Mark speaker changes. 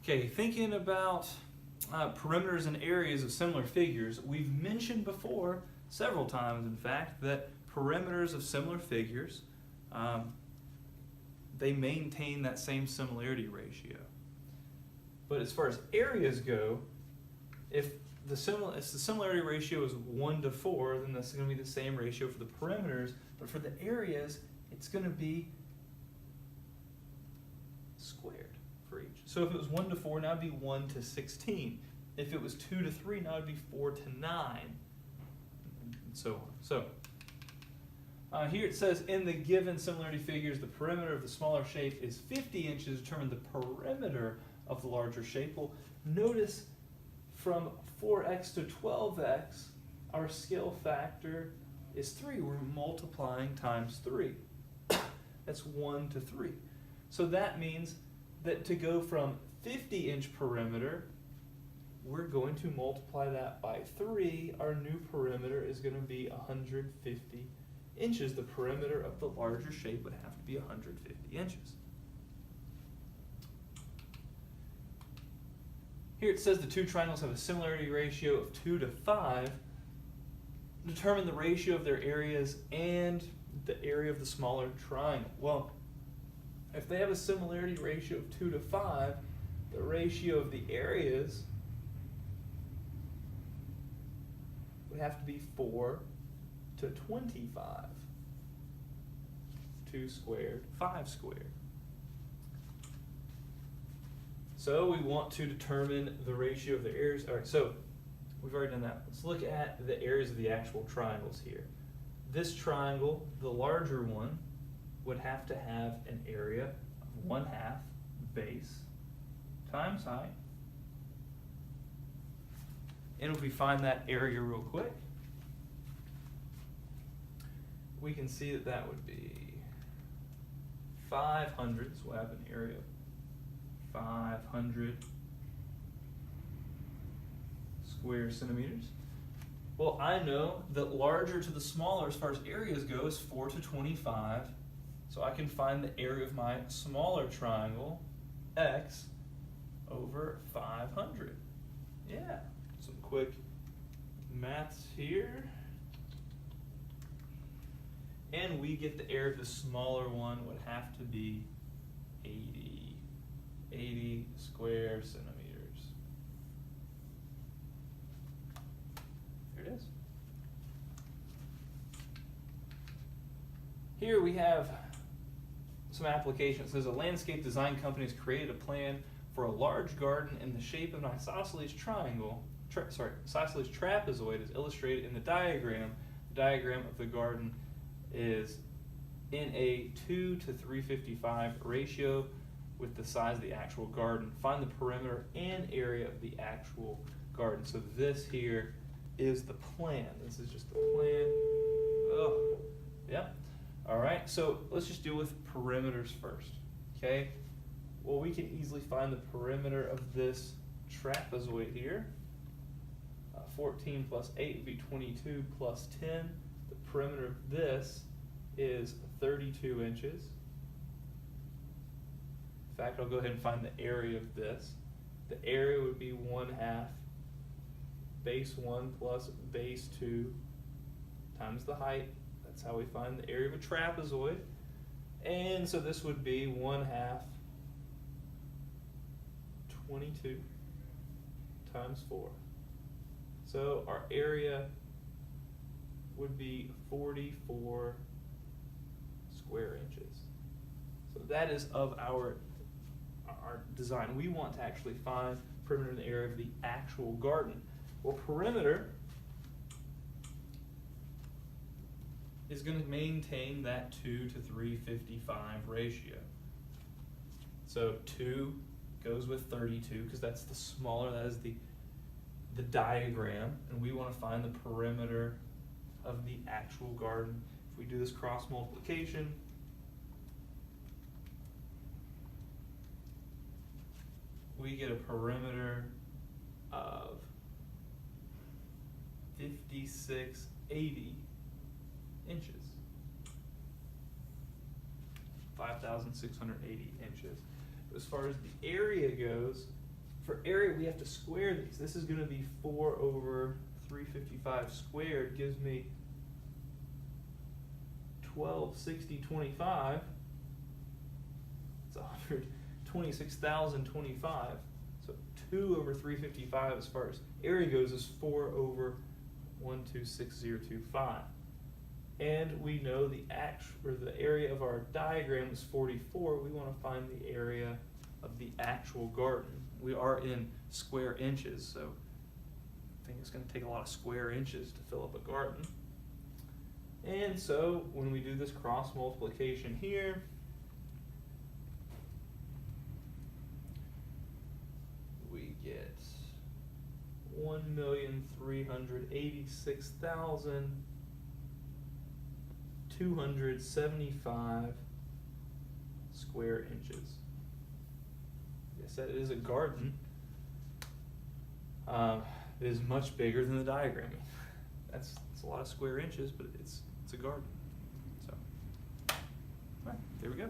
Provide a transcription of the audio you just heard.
Speaker 1: Okay, thinking about perimeters and areas of similar figures, we've mentioned before, several times in fact, that perimeters of similar figures, they maintain that same similarity ratio. But as far as areas go, if the similarity ratio is 1 to 4, then that's going to be the same ratio for the perimeters, but for the areas, it's going to be squared for each. So if it was 1 to 4, now it'd be 1 to 16. If it was 2 to 3, now it'd be 4 to 9, and so on. So here it says, in the given similarity figures, the perimeter of the smaller shape is 50 inches. Determine the perimeter of the larger shape. Well, notice from 4x to 12x, our scale factor is 3. We're multiplying times 3. That's 1 to 3. So that means that to go from 50-inch perimeter, we're going to multiply that by 3. Our new perimeter is going to be 150 inches. The perimeter of the larger shape would have to be 150 inches. Here it says the two triangles have a similarity ratio of 2 to 5. Determine the ratio of their areas and the area of the smaller triangle. Well, if they have a similarity ratio of 2 to 5, the ratio of the areas would have to be 4 to 25. 2 squared, 5 squared. So we want to determine the ratio of the areas. All right, so we've already done that. Let's look at the areas of the actual triangles here. This triangle, the larger one, would have to have an area of 1/2 base times height. And if we find that area real quick, we can see that that would be 500, so we'll have an area of 500 square centimeters. Well, I know that larger to the smaller as far as areas go is 4 to 25. So I can find the area of my smaller triangle, x, over 500. Yeah, some quick maths here. And we get the area of the smaller one would have to be 80 square centimeters. There it is. Here we have some applications. It says a landscape design company has created a plan for a large garden in the shape of an isosceles triangle. Isosceles trapezoid is illustrated in the diagram. The diagram of the garden is in a 2 to 355 ratio with the size of the actual garden. Find the perimeter and area of the actual garden. So this here is the plan. This is just the plan. Oh, yeah. All right, so let's just deal with perimeters first, okay? Well, we can easily find the perimeter of this trapezoid here. 14 plus 8 would be 22 plus 10. The perimeter of this is 32 inches. In fact, I'll go ahead and find the area of this. The area would be 1/2 base 1 plus base 2 times the height. That's how we find the area of a trapezoid. And so this would be 1/2 22 times 4. So our area would be 44 square inches. So that is of our design. We want to actually find perimeter in the area of the actual garden. Well, perimeter is going to maintain that 2 to 355 ratio. So 2 goes with 32 because that's the smaller, that is the diagram, and we want to find the perimeter of the actual garden. If we do this cross multiplication, we get a perimeter of 5680 inches. 5,680 inches. As far as the area goes, for area, we have to square these. This is going to be 4 over 355 squared gives me 126025. It's 126,025. So 2 over 355 as far as area goes is 4 over 126025. And we know the area of our diagram is 44. We want to find the area of the actual garden. We are in square inches, so I think it's going to take a lot of square inches to fill up a garden. And so when we do this cross multiplication here, we get 1,386,275 square inches. Like I said, it is a garden. It is much bigger than the diagram. That's a lot of square inches, but it's a garden. So, all right, there we go.